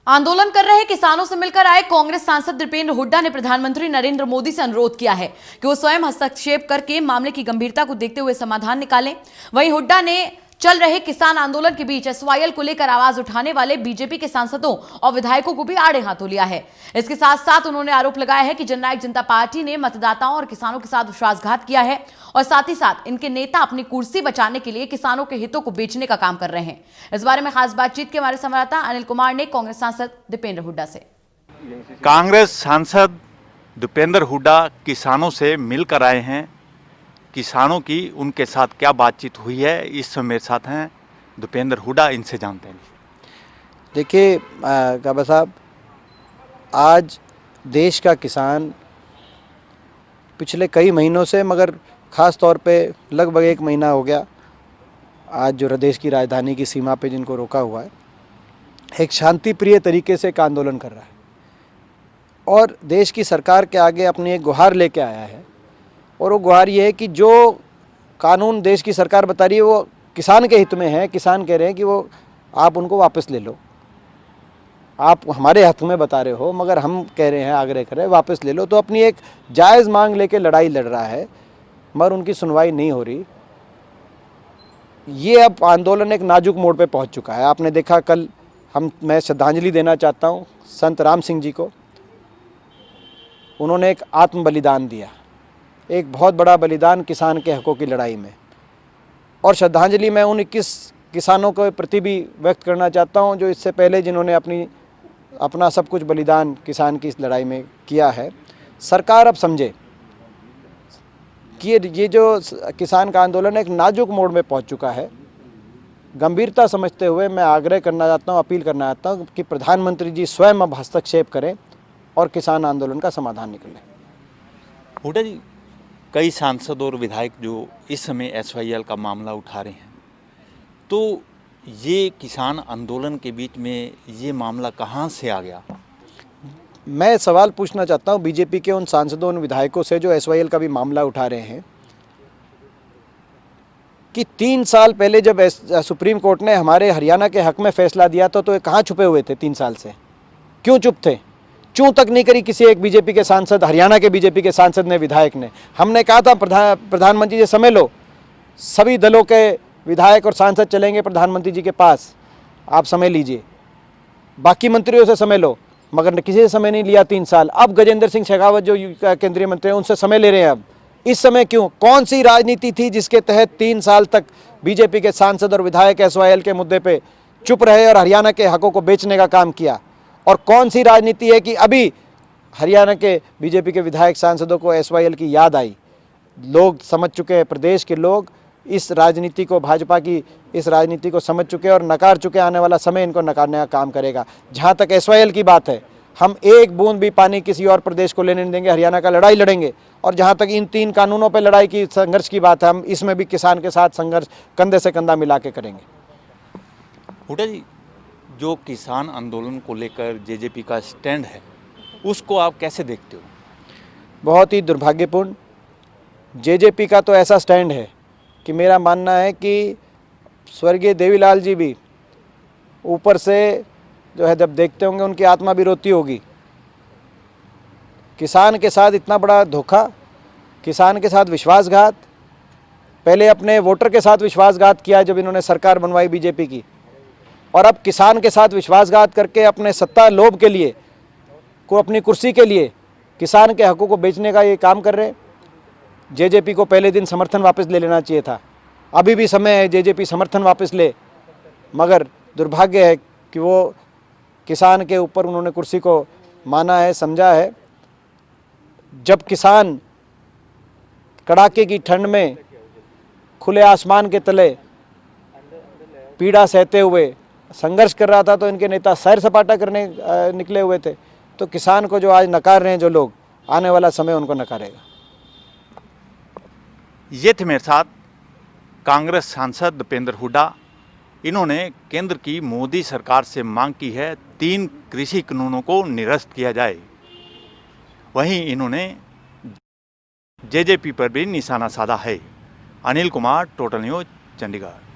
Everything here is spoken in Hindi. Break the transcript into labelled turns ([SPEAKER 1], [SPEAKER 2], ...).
[SPEAKER 1] आंदोलन कर रहे किसानों से मिलकर आए कांग्रेस सांसद दीपेंद्र हुड्डा ने प्रधानमंत्री नरेंद्र मोदी से अनुरोध किया है कि वो स्वयं हस्तक्षेप करके मामले की गंभीरता को देखते हुए समाधान निकालें। वहीं हुड्डा ने चल रहे किसान आंदोलन के बीच एसवाईएल को लेकर आवाज उठाने वाले बीजेपी के सांसदों और विधायकों को भी आड़े हाथों लिया है। इसके साथ साथ उन्होंने आरोप लगाया है कि जननायक जनता पार्टी ने मतदाताओं और किसानों के साथ विश्वासघात किया है और साथ ही साथ इनके नेता अपनी कुर्सी बचाने के लिए किसानों के हितों को बेचने का काम कर रहे हैं। इस बारे में खास बातचीत के हमारे संवाददाता अनिल कुमार ने कांग्रेस सांसद दीपेंद्र हुड्डा से।
[SPEAKER 2] कांग्रेस सांसद दीपेंद्र हुड्डा किसानों से मिलकर आए हैं। किसानों की उनके साथ क्या बातचीत हुई है, इस समय मेरे साथ हैं दीपेंद्र हुड्डा, इनसे जानते हैं।
[SPEAKER 3] देखिए काबा साहब, आज देश का किसान पिछले कई महीनों से, मगर ख़ास तौर पे लगभग एक महीना हो गया, आज जो देश की राजधानी की सीमा पे जिनको रोका हुआ है, एक शांति प्रिय तरीके से एक आंदोलन कर रहा है और देश की सरकार के आगे अपनी एक गुहार लेके आया है। और वो गुहार ये है कि जो कानून देश की सरकार बता रही है वो किसान के हित में है। किसान कह रहे हैं कि वो आप उनको वापस ले लो, आप हमारे हक में बता रहे हो, मगर हम कह रहे हैं, आग्रह कर रहे हैं वापस ले लो। तो अपनी एक जायज़ मांग लेके लड़ाई लड़ रहा है, मगर उनकी सुनवाई नहीं हो रही। ये अब आंदोलन एक नाजुक मोड़ पे पहुंच चुका है। आपने देखा कल मैं श्रद्धांजलि देना चाहता हूं संत राम सिंह जी को। उन्होंने एक आत्म बलिदान दिया, एक बहुत बड़ा बलिदान किसान के हकों की लड़ाई में। और श्रद्धांजलि मैं उन 21 किसानों के प्रति भी व्यक्त करना चाहता हूं जो इससे पहले जिन्होंने अपना सब कुछ बलिदान किसान की इस लड़ाई में किया है। सरकार अब समझे कि ये जो किसान का आंदोलन एक नाजुक मोड़ में पहुंच चुका है। गंभीरता समझते हुए मैं आग्रह करना चाहता हूं, अपील करना चाहता हूं कि प्रधानमंत्री जी स्वयं अब हस्तक्षेप करें और किसान आंदोलन का समाधान निकले।
[SPEAKER 2] हुड्डा जी, कई सांसद और विधायक जो इस समय एसवाईएल का मामला उठा रहे हैं, तो ये किसान आंदोलन के बीच में ये मामला कहाँ से आ गया?
[SPEAKER 3] मैं सवाल पूछना चाहता हूँ बीजेपी के उन सांसदों, उन विधायकों से जो एसवाईएल का भी मामला उठा रहे हैं कि 3 साल पहले जब सुप्रीम कोर्ट ने हमारे हरियाणा के हक में फैसला दिया था तो ये कहाँ छुपे हुए थे 3 साल से? क्यों चुप थे? चूं तक नहीं करी किसी एक बीजेपी के सांसद, हरियाणा के बीजेपी के सांसद ने, विधायक ने। हमने कहा था प्रधानमंत्री जी समय लो, सभी दलों के विधायक और सांसद चलेंगे प्रधानमंत्री जी के पास, आप समय लीजिए, बाकी मंत्रियों से समय लो, मगर किसी से समय नहीं लिया 3 साल। अब गजेंद्र सिंह शेखावत जो केंद्रीय मंत्री हैं उनसे समय ले रहे हैं। अब इस समय क्यों? कौन सी राजनीति थी जिसके तहत 3 साल तक बीजेपी के सांसद और विधायक एसवाईएल के मुद्दे पे चुप रहे और हरियाणा के हकों को बेचने का काम किया? और कौन सी राजनीति है कि अभी हरियाणा के बीजेपी के विधायक सांसदों को एसवाईएल की याद आई? लोग समझ चुके हैं, प्रदेश के लोग इस राजनीति को, भाजपा की इस राजनीति को समझ चुके हैं और नकार चुके। आने वाला समय इनको नकारने का काम करेगा। जहाँ तक एसवाईएल की बात है, हम एक बूंद भी पानी किसी और प्रदेश को लेने नहीं देंगे। हरियाणा का लड़ाई लड़ेंगे। और जहाँ तक इन 3 कानूनों पर लड़ाई की, संघर्ष की बात है, हम इसमें भी किसान के साथ संघर्ष कंधे से कंधा मिला के करेंगे।
[SPEAKER 2] हुड्डा जी, जो किसान आंदोलन को लेकर जेजेपी का स्टैंड है, उसको आप कैसे देखते हो?
[SPEAKER 3] बहुत ही दुर्भाग्यपूर्ण। जेजेपी का तो ऐसा स्टैंड है कि मेरा मानना है कि स्वर्गीय देवीलाल जी भी ऊपर से जो है जब देखते होंगे उनकी आत्मा भी रोती होगी। किसान के साथ इतना बड़ा धोखा, किसान के साथ विश्वासघात, पहले अपने वोटर के साथ विश्वासघात किया जब इन्होंने सरकार बनवाई बीजेपी की, और अब किसान के साथ विश्वासघात करके अपने सत्ता लोभ के लिए, अपनी कुर्सी के लिए किसान के हकों को बेचने का ये काम कर रहे हैं। जेजेपी को पहले दिन समर्थन वापस ले लेना चाहिए था। अभी भी समय है जेजेपी समर्थन वापस ले, मगर दुर्भाग्य है कि वो किसान के ऊपर उन्होंने कुर्सी को माना है, समझा है। जब किसान कड़ाके की ठंड में खुले आसमान के तले पीड़ा सहते हुए संघर्ष कर रहा था तो इनके नेता सैर सपाटा करने निकले हुए थे। तो किसान को जो आज नकार रहे हैं जो लोग, आने वाला समय उनको नकारेगा।
[SPEAKER 2] ये थे मेरे साथ कांग्रेस सांसद दीपेंद्र हुड्डा। इन्होंने केंद्र की मोदी सरकार से मांग की है 3 कृषि कानूनों को निरस्त किया जाए। वहीं इन्होंने जेजेपी पर भी निशाना साधा है। Anil Kumar, total news, Chandigarh.